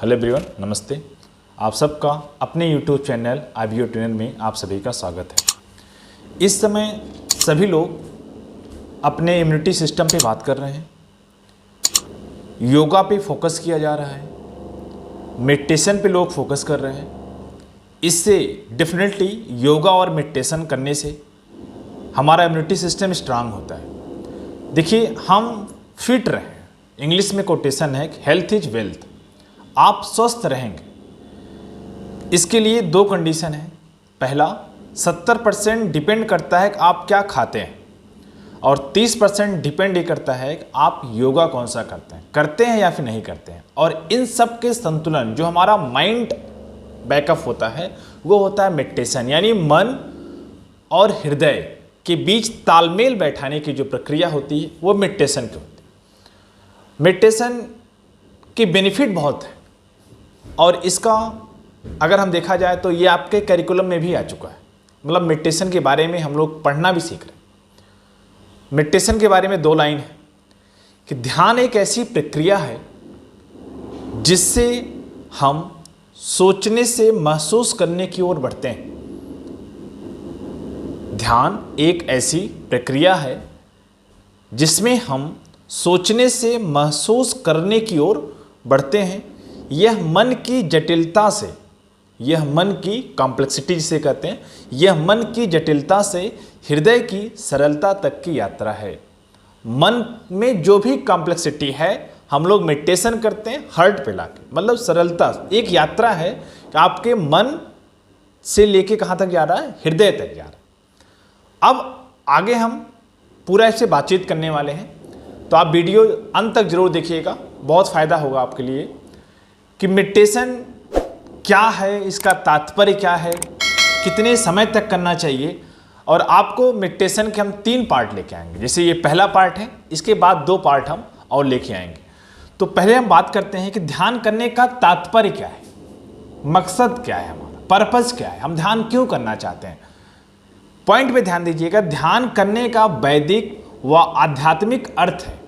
Hello everyone, नमस्ते। आप सबका अपने यूट्यूब चैनल IBO ट्रेनर में आप सभी का स्वागत है। इस समय सभी लोग अपने इम्यूनिटी सिस्टम पे बात कर रहे हैं, योगा पे फोकस किया जा रहा है, मेडिटेशन पे लोग फोकस कर रहे हैं। इससे डेफिनेटली योगा और मेडिटेशन करने से हमारा इम्यूनिटी सिस्टम स्ट्रांग होता है। देखिए, हम फिट रहें, इंग्लिश में कोटेशन है हेल्थ इज वेल्थ। आप स्वस्थ रहेंगे, इसके लिए दो कंडीशन है। पहला, 70% डिपेंड करता है कि आप क्या खाते हैं, और 30% डिपेंड ये करता है कि आप योगा कौन सा करते हैं या फिर नहीं करते हैं। और इन सब के संतुलन जो हमारा माइंड बैकअप होता है वो होता है मेडिटेशन, यानी मन और हृदय के बीच तालमेल बैठाने की जो प्रक्रिया होती है वो मेडिटेशन की होती है। मेडिटेशन के बेनिफिट बहुत है, और इसका अगर हम देखा जाए तो ये आपके करिकुलम में भी आ चुका है। मतलब मेडिटेशन के बारे में हम लोग पढ़ना भी सीख रहे हैं। मेडिटेशन के बारे में दो लाइन है कि ध्यान एक ऐसी प्रक्रिया है जिससे हम सोचने से महसूस करने की ओर बढ़ते हैं। ध्यान एक ऐसी प्रक्रिया है जिसमें हम सोचने से महसूस करने की ओर बढ़ते हैं। यह मन की जटिलता से, यह मन की कॉम्प्लेक्सिटी जिसे कहते हैं, यह मन की जटिलता से हृदय की सरलता तक की यात्रा है। मन में जो भी कॉम्प्लेक्सिटी है हम लोग मेडिटेशन करते हैं हार्ट पे लाके, मतलब सरलता। एक यात्रा है कि आपके मन से लेके कहाँ तक जा रहा है, हृदय तक जा रहा है। अब आगे हम पूरा इससे बातचीत करने वाले हैं, तो आप वीडियो अंत तक जरूर देखिएगा, बहुत फ़ायदा होगा आपके लिए कि मेडिटेशन क्या है, इसका तात्पर्य क्या है, कितने समय तक करना चाहिए। और आपको मेडिटेशन के हम 3 पार्ट लेके आएंगे। जैसे ये पहला पार्ट है, इसके बाद 2 पार्ट हम और लेके आएंगे। तो पहले हम बात करते हैं कि ध्यान करने का तात्पर्य क्या है, मकसद क्या है, हमारा पर्पस क्या है, हम ध्यान क्यों करना चाहते हैं। पॉइंट पे ध्यान दीजिएगा, ध्यान करने का वैदिक व आध्यात्मिक अर्थ है,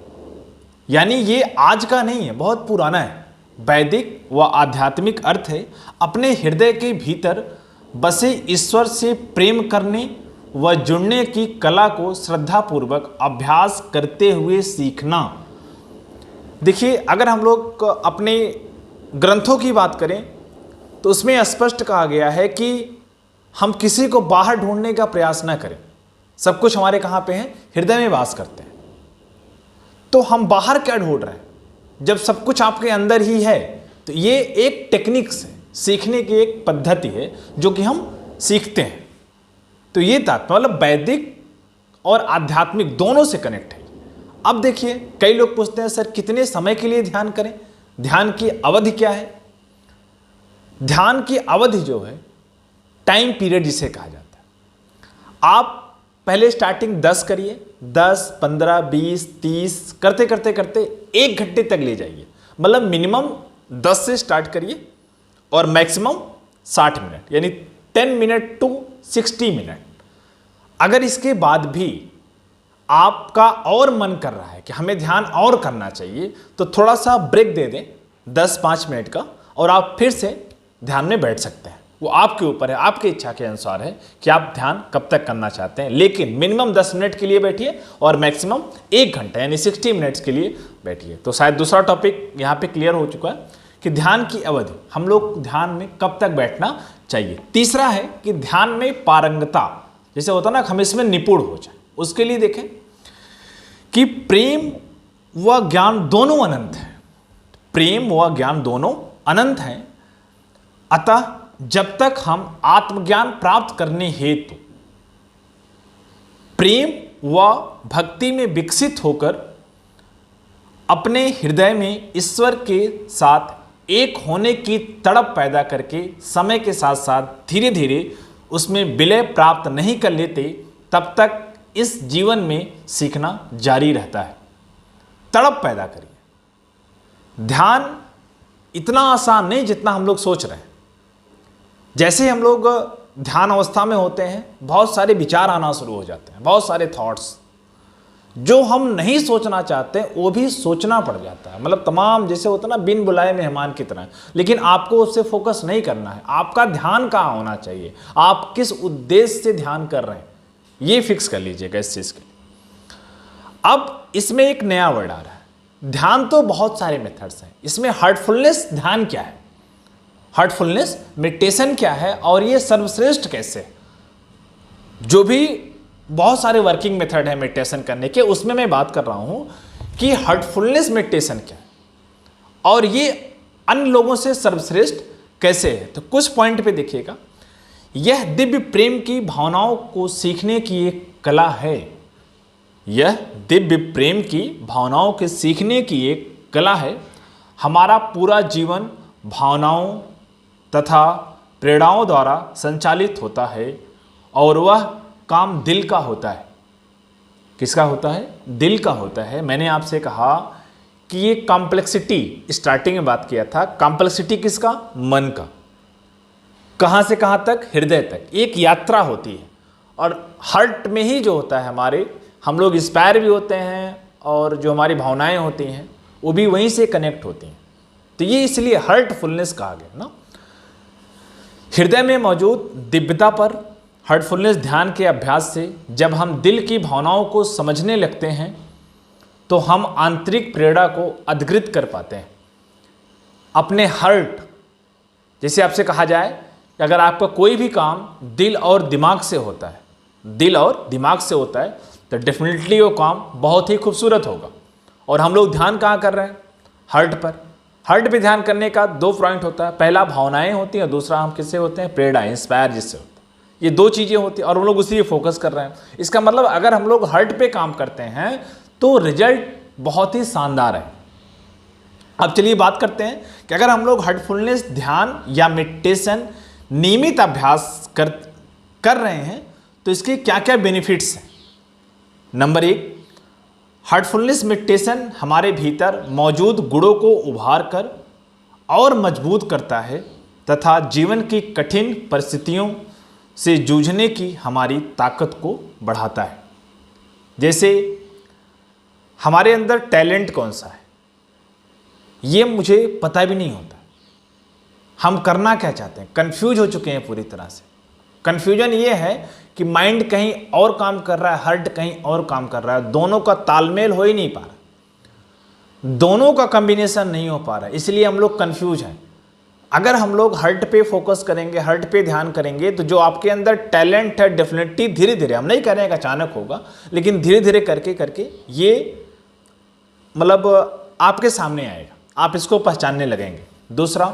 यानी ये आज का नहीं है, बहुत पुराना है। वैदिक व आध्यात्मिक अर्थ है अपने हृदय के भीतर बसे ईश्वर से प्रेम करने व जुड़ने की कला को श्रद्धापूर्वक अभ्यास करते हुए सीखना। देखिए, अगर हम लोग अपने ग्रंथों की बात करें तो उसमें स्पष्ट कहा गया है कि हम किसी को बाहर ढूंढने का प्रयास न करें। सब कुछ हमारे कहाँ पे है, हृदय में वास करते हैं। तो हम बाहर क्या ढूंढ रहे हैं जब सब कुछ आपके अंदर ही है। तो ये एक टेक्निक्स है, सीखने की एक पद्धति है जो कि हम सीखते हैं। तो ये मतलब वैदिक और आध्यात्मिक दोनों से कनेक्ट है। अब देखिए, कई लोग पूछते हैं सर कितने समय के लिए ध्यान करें, ध्यान की अवधि क्या है। ध्यान की अवधि जो है, टाइम पीरियड जिसे कहा जाता है। आप पहले स्टार्टिंग 10 करिए, 10, 15, 20, 30 करते करते करते 1 घंटे तक ले जाइए। मतलब मिनिमम 10 से स्टार्ट करिए और मैक्सिमम 60 मिनट, यानी 10 मिनट टू 60 मिनट। अगर इसके बाद भी आपका और मन कर रहा है कि हमें ध्यान और करना चाहिए, तो थोड़ा सा ब्रेक दे दें 10-5 मिनट का, और आप फिर से ध्यान में बैठ सकते हैं। वो आपके ऊपर है, आपकी इच्छा के अनुसार है कि आप ध्यान कब तक करना चाहते हैं। लेकिन मिनिमम 10 मिनट के लिए बैठिए और मैक्सिमम 1 घंटा यानी 60 मिनट्स के लिए बैठिए। तो शायद दूसरा टॉपिक यहाँ पे क्लियर हो चुका है कि ध्यान की अवधि, हम लोग ध्यान में कब तक बैठना चाहिए। तीसरा है कि ध्यान में पारंगता, जैसे होता ना हम इसमें निपुण हो जाए, उसके लिए देखें कि प्रेम व ज्ञान दोनों अनंत है। प्रेम व ज्ञान दोनों अनंत हैं, अतः जब तक हम आत्मज्ञान प्राप्त करने हेतु प्रेम व भक्ति में विकसित होकर अपने हृदय में ईश्वर के साथ एक होने की तड़प पैदा करके समय के साथ साथ धीरे धीरे उसमें विलय प्राप्त नहीं कर लेते, तब तक इस जीवन में सीखना जारी रहता है। तड़प पैदा करिए। ध्यान इतना आसान नहीं जितना हम लोग सोच रहे हैं। जैसे हम लोग ध्यान अवस्था में होते हैं, बहुत सारे विचार आना शुरू हो जाते हैं, बहुत सारे थॉट्स, जो हम नहीं सोचना चाहते वो भी सोचना पड़ जाता है। मतलब तमाम जैसे होता है ना, बिन बुलाए मेहमान की तरह। लेकिन आपको उससे फोकस नहीं करना है। आपका ध्यान कहाँ होना चाहिए, आप किस उद्देश्य से ध्यान कर रहे हैं, ये फिक्स कर लीजिएगा इस चीज़ के लिए। अब इसमें एक नया वर्ड आ रहा है। ध्यान तो बहुत सारे मेथड्स हैं, इसमें हार्टफुलनेस ध्यान क्या है, हार्टफुलनेस मेडिटेशन क्या है, और ये सर्वश्रेष्ठ कैसे है। जो भी बहुत सारे वर्किंग मेथड है मेडिटेशन करने के, उसमें मैं बात कर रहा हूं कि हार्टफुलनेस मेडिटेशन क्या है और ये अन्य लोगों से सर्वश्रेष्ठ कैसे है। तो कुछ पॉइंट पे देखिएगा। यह दिव्य प्रेम की भावनाओं को सीखने की एक कला है। यह दिव्य प्रेम की भावनाओं के सीखने की एक कला है। हमारा पूरा जीवन भावनाओं तथा प्रेरणाओं द्वारा संचालित होता है और वह काम दिल का होता है। किसका होता है? दिल का होता है। मैंने आपसे कहा कि ये कॉम्प्लेक्सिटी, स्टार्टिंग में बात किया था, कॉम्प्लेक्सिटी किसका? मन का। कहाँ से कहाँ तक? हृदय तक। एक यात्रा होती है और हार्ट में ही जो होता है हमारे, हम लोग इंस्पायर भी होते हैं और जो हमारी भावनाएं होती हैं वो भी वहीं से कनेक्ट होती हैं। तो ये इसलिए हार्टफुलनेस कहा गया ना। हृदय में मौजूद दिव्यता पर हार्टफुलनेस ध्यान के अभ्यास से जब हम दिल की भावनाओं को समझने लगते हैं तो हम आंतरिक प्रेरणा को अधिकृत कर पाते हैं। अपने हार्ट, जैसे आपसे कहा जाए कि अगर आपका कोई भी काम दिल और दिमाग से होता है, दिल और दिमाग से होता है, तो डेफिनेटली वो काम बहुत ही खूबसूरत होगा। और हम लोग ध्यान कहाँ कर रहे हैं? हार्ट पर। हार्ट पे ध्यान करने का दो पॉइंट होता है। पहला भावनाएं होती हैं और दूसरा हम किससे होते हैं? प्रेरणा, इंस्पायर जिससे होता है। ये दो चीज़ें होती हैं और हम लोग उसी पे फोकस कर रहे हैं। इसका मतलब अगर हम लोग हार्ट पे काम करते हैं तो रिजल्ट बहुत ही शानदार है। अब चलिए बात करते हैं कि अगर हम लोग हार्टफुलनेस ध्यान या मेडिटेशन नियमित अभ्यास कर रहे हैं तो इसके क्या क्या बेनिफिट्स हैं। नंबर 1, हार्टफुलनेस मेडिटेशन हमारे भीतर मौजूद गुणों को उभार कर और मजबूत करता है तथा जीवन की कठिन परिस्थितियों से जूझने की हमारी ताकत को बढ़ाता है। जैसे हमारे अंदर टैलेंट कौन सा है ये मुझे पता भी नहीं होता, हम करना क्या चाहते हैं, कंफ्यूज हो चुके हैं पूरी तरह से। कंफ्यूजन ये है कि माइंड कहीं और काम कर रहा है, हार्ट कहीं और काम कर रहा है, दोनों का तालमेल हो ही नहीं पा रहा, दोनों का कॉम्बिनेशन नहीं हो पा रहा है, इसलिए हम लोग कंफ्यूज हैं। अगर हम लोग हार्ट पे फोकस करेंगे, हार्ट पे ध्यान करेंगे, तो जो आपके अंदर टैलेंट है डेफिनेटली धीरे धीरे, हम नहीं कह रहे हैं कि अचानक होगा, लेकिन धीरे धीरे करके करके ये मतलब आपके सामने आएगा, आप इसको पहचानने लगेंगे। दूसरा,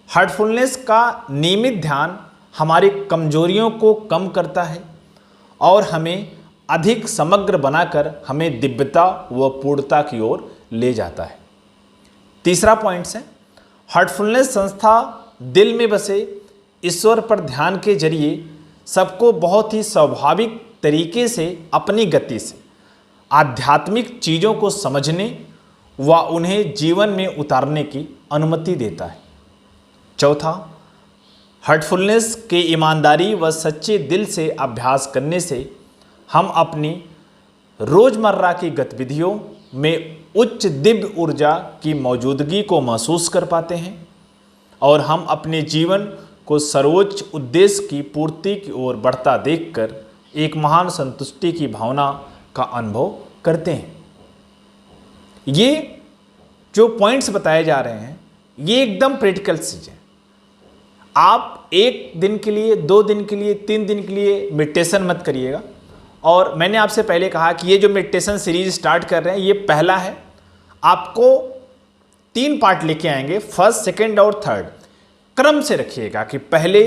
हार्टफुलनेस का नियमित ध्यान हमारी कमजोरियों को कम करता है और हमें अधिक समग्र बनाकर हमें दिव्यता व पूर्णता की ओर ले जाता है। तीसरा पॉइंट है, हार्टफुलनेस संस्था दिल में बसे ईश्वर पर ध्यान के जरिए सबको बहुत ही स्वाभाविक तरीके से अपनी गति से आध्यात्मिक चीज़ों को समझने व उन्हें जीवन में उतारने की अनुमति देता है। चौथा, हार्टफुलनेस के ईमानदारी व सच्चे दिल से अभ्यास करने से हम अपनी रोज़मर्रा की गतिविधियों में उच्च दिव्य ऊर्जा की मौजूदगी को महसूस कर पाते हैं और हम अपने जीवन को सर्वोच्च उद्देश्य की पूर्ति की ओर बढ़ता देखकर एक महान संतुष्टि की भावना का अनुभव करते हैं। ये जो पॉइंट्स बताए जा रहे हैं ये एकदम प्रैक्टिकल चीज़ है। आप एक दिन के लिए, 2 दिन के लिए, 3 दिन के लिए मेडिटेशन मत करिएगा। और मैंने आपसे पहले कहा कि ये जो मेडिटेशन सीरीज स्टार्ट कर रहे हैं ये पहला है। आपको 3 पार्ट लेके आएंगे, फर्स्ट, सेकंड और थर्ड। क्रम से रखिएगा कि पहले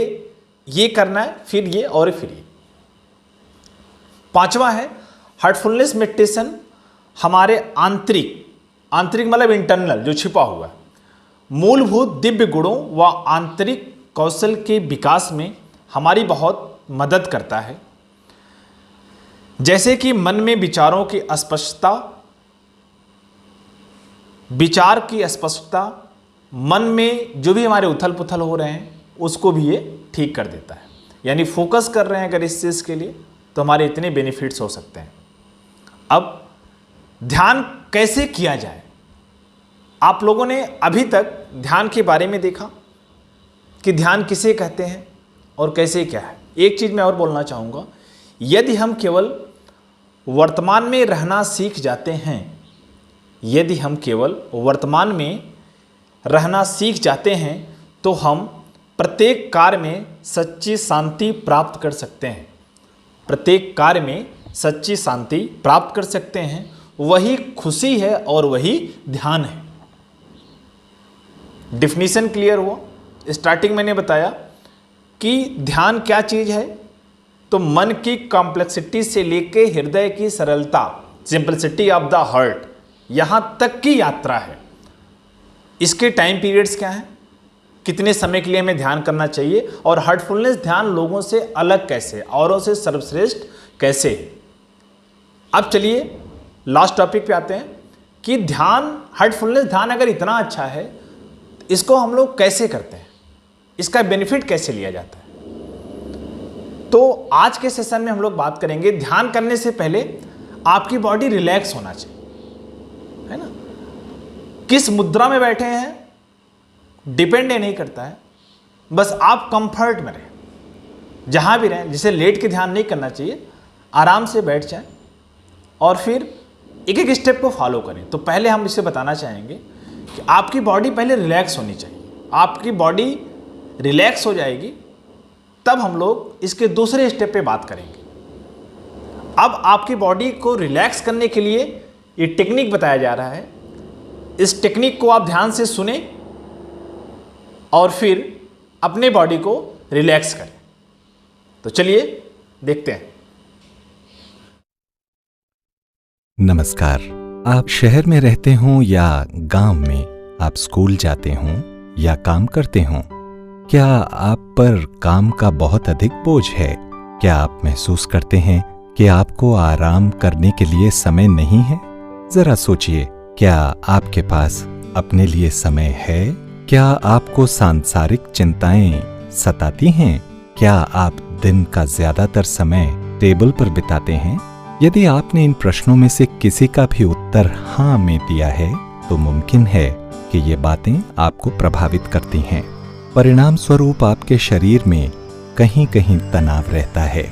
ये करना है, फिर ये और फिर ये। 5वां है, हार्टफुलनेस मेडिटेशन हमारे आंतरिक मतलब इंटरनल जो छिपा हुआ है मूलभूत दिव्य गुणों व आंतरिक कौशल के विकास में हमारी बहुत मदद करता है। जैसे कि मन में विचारों की स्पष्टता, विचार की स्पष्टता, मन में जो भी हमारे उथल पुथल हो रहे हैं उसको भी ये ठीक कर देता है। यानी फोकस कर रहे हैं अगर इस चीज़ के लिए तो हमारे इतने बेनिफिट्स हो सकते हैं। अब ध्यान कैसे किया जाए। आप लोगों ने अभी तक ध्यान के बारे में देखा कि ध्यान किसे कहते हैं और कैसे क्या है। एक चीज़ मैं और बोलना चाहूँगा, यदि हम केवल वर्तमान में रहना सीख जाते हैं, यदि हम केवल वर्तमान में रहना सीख जाते हैं तो हम प्रत्येक कार्य में सच्ची शांति प्राप्त कर सकते हैं। प्रत्येक कार्य में सच्ची शांति प्राप्त कर सकते हैं। वही खुशी है और वही ध्यान है। डिफिनीशन क्लियर हुआ। स्टार्टिंग मैंने बताया कि ध्यान क्या चीज़ है, तो मन की कॉम्प्लेक्सिटी से लेके हृदय की सरलता, सिंपलिसिटी ऑफ द हार्ट, यहाँ तक की यात्रा है। इसके टाइम पीरियड्स क्या हैं, कितने समय के लिए हमें ध्यान करना चाहिए, और हार्टफुलनेस ध्यान लोगों से अलग कैसे, औरों से सर्वश्रेष्ठ कैसे है। अब चलिए लास्ट टॉपिक पे आते हैं कि ध्यान, हार्टफुलनेस ध्यान अगर इतना अच्छा है, इसको हम लोग कैसे करते हैं, इसका बेनिफिट कैसे लिया जाता है। तो आज के सेशन में हम लोग बात करेंगे, ध्यान करने से पहले आपकी बॉडी रिलैक्स होना चाहिए, है ना। किस मुद्रा में बैठे हैं डिपेंड नहीं करता है, बस आप कंफर्ट में रहें, जहां भी रहें। जिसे लेट के ध्यान नहीं करना चाहिए, आराम से बैठ जाएं और फिर एक एक स्टेप को फॉलो करें। तो पहले हम इसे बताना चाहेंगे कि आपकी बॉडी पहले रिलैक्स होनी चाहिए। आपकी बॉडी रिलैक्स हो जाएगी तब हम लोग इसके दूसरे स्टेप पे बात करेंगे। अब आपकी बॉडी को रिलैक्स करने के लिए ये टेक्निक बताया जा रहा है। इस टेक्निक को आप ध्यान से सुने और फिर अपने बॉडी को रिलैक्स करें। तो चलिए देखते हैं। नमस्कार। आप शहर में रहते हों या गांव में, आप स्कूल जाते हों या काम करते हों, क्या आप पर काम का बहुत अधिक बोझ है? क्या आप महसूस करते हैं कि आपको आराम करने के लिए समय नहीं है? जरा सोचिए, क्या आपके पास अपने लिए समय है? क्या आपको सांसारिक चिंताएं सताती हैं? क्या आप दिन का ज्यादातर समय टेबल पर बिताते हैं? यदि आपने इन प्रश्नों में से किसी का भी उत्तर हाँ में दिया है, तो मुमकिन है कि ये बातें आपको प्रभावित करती हैं। परिणाम स्वरूप आपके शरीर में कहीं कहीं तनाव रहता है।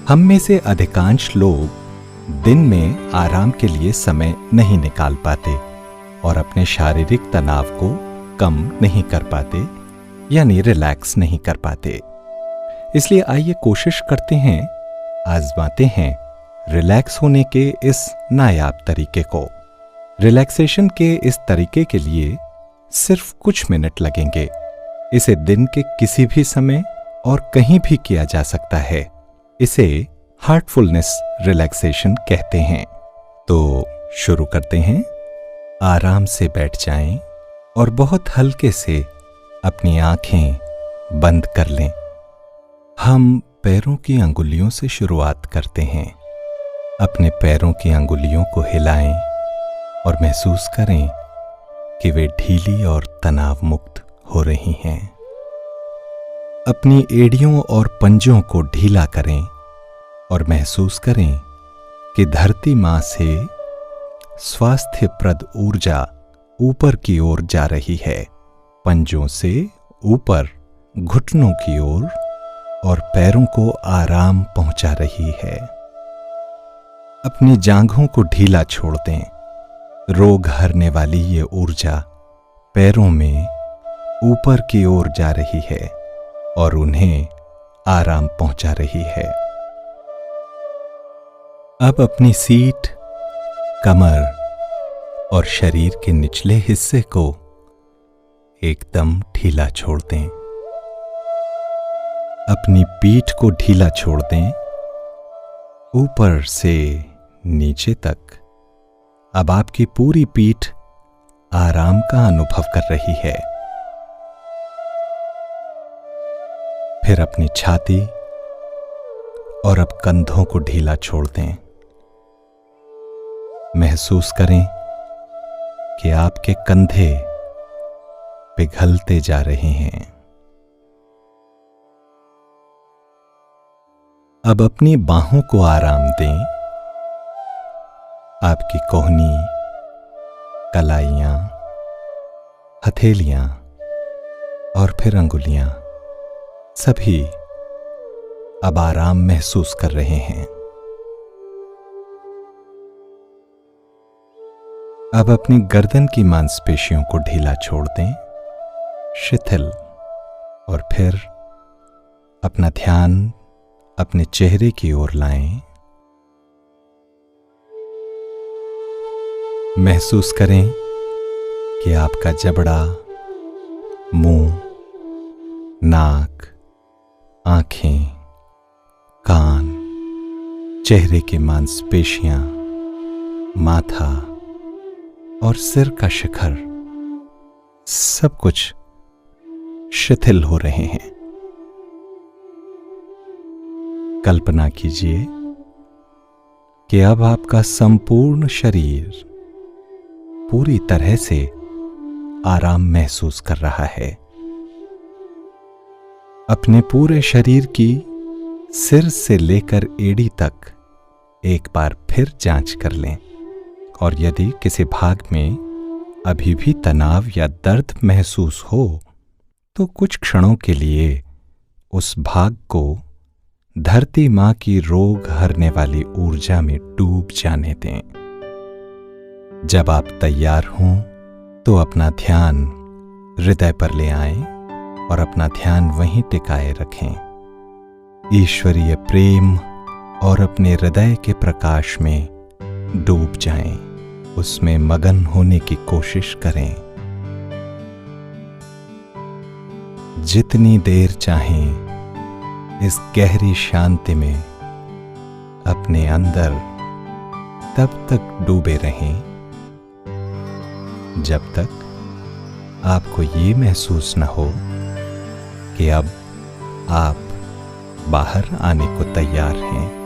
हम में से अधिकांश लोग दिन में आराम के लिए समय नहीं निकाल पाते और अपने शारीरिक तनाव को कम नहीं कर पाते, यानी रिलैक्स नहीं कर पाते। इसलिए आइए कोशिश करते हैं, आजमाते हैं रिलैक्स होने के इस नायाब तरीके को। रिलैक्सेशन के इस तरीके के लिए सिर्फ कुछ मिनट लगेंगे। इसे दिन के किसी भी समय और कहीं भी किया जा सकता है। इसे हार्टफुलनेस रिलैक्सेशन कहते हैं। तो शुरू करते हैं। आराम से बैठ जाएं और बहुत हल्के से अपनी आंखें बंद कर लें। हम पैरों की अंगुलियों से शुरुआत करते हैं। अपने पैरों की अंगुलियों को हिलाएं और महसूस करें कि वे ढीली और तनाव मुक्त हो रही हैं। अपनी एड़ियों और पंजों को ढीला करें और महसूस करें कि धरती मां से स्वास्थ्यप्रद ऊर्जा ऊपर की ओर जा रही है। पंजों से ऊपर घुटनों की ओर और पैरों को आराम पहुंचा रही है। अपनी जांघों को ढीला छोड़ दें। रोग हरने वाली ये ऊर्जा पैरों में ऊपर की ओर जा रही है और उन्हें आराम पहुंचा रही है। अब अपनी सीट, कमर और शरीर के निचले हिस्से को एकदम ढीला छोड़ दें। अपनी पीठ को ढीला छोड़ दें, ऊपर से नीचे तक। अब आपकी पूरी पीठ आराम का अनुभव कर रही है। फिर अपनी छाती और अब कंधों को ढीला छोड़ दें। महसूस करें कि आपके कंधे पिघलते जा रहे हैं। अब अपनी बाहों को आराम दें। आपकी कोहनी, कलाइयां, हथेलियां और फिर अंगुलियां सभी अब आराम महसूस कर रहे हैं। अब अपनी गर्दन की मांसपेशियों को ढीला छोड़ दें, शिथिल, और फिर अपना ध्यान अपने चेहरे की ओर लाएं। महसूस करें कि आपका जबड़ा, मुंह, नाक, आंखें, कान, चेहरे की मांसपेशियां, माथा और सिर का शिखर सब कुछ शिथिल हो रहे हैं। कल्पना कीजिए कि अब आपका संपूर्ण शरीर पूरी तरह से आराम महसूस कर रहा है। अपने पूरे शरीर की सिर से लेकर एड़ी तक एक बार फिर जांच कर लें, और यदि किसी भाग में अभी भी तनाव या दर्द महसूस हो तो कुछ क्षणों के लिए उस भाग को धरती मां की रोग हरने वाली ऊर्जा में डूब जाने दें। जब आप तैयार हों तो अपना ध्यान हृदय पर ले आएं और अपना ध्यान वहीं टिकाए रखें। ईश्वरीय प्रेम और अपने हृदय के प्रकाश में डूब जाएं, उसमें मगन होने की कोशिश करें। जितनी देर चाहें इस गहरी शांति में अपने अंदर तब तक डूबे रहें जब तक आपको ये महसूस न हो कि अब आप बाहर आने को तैयार हैं।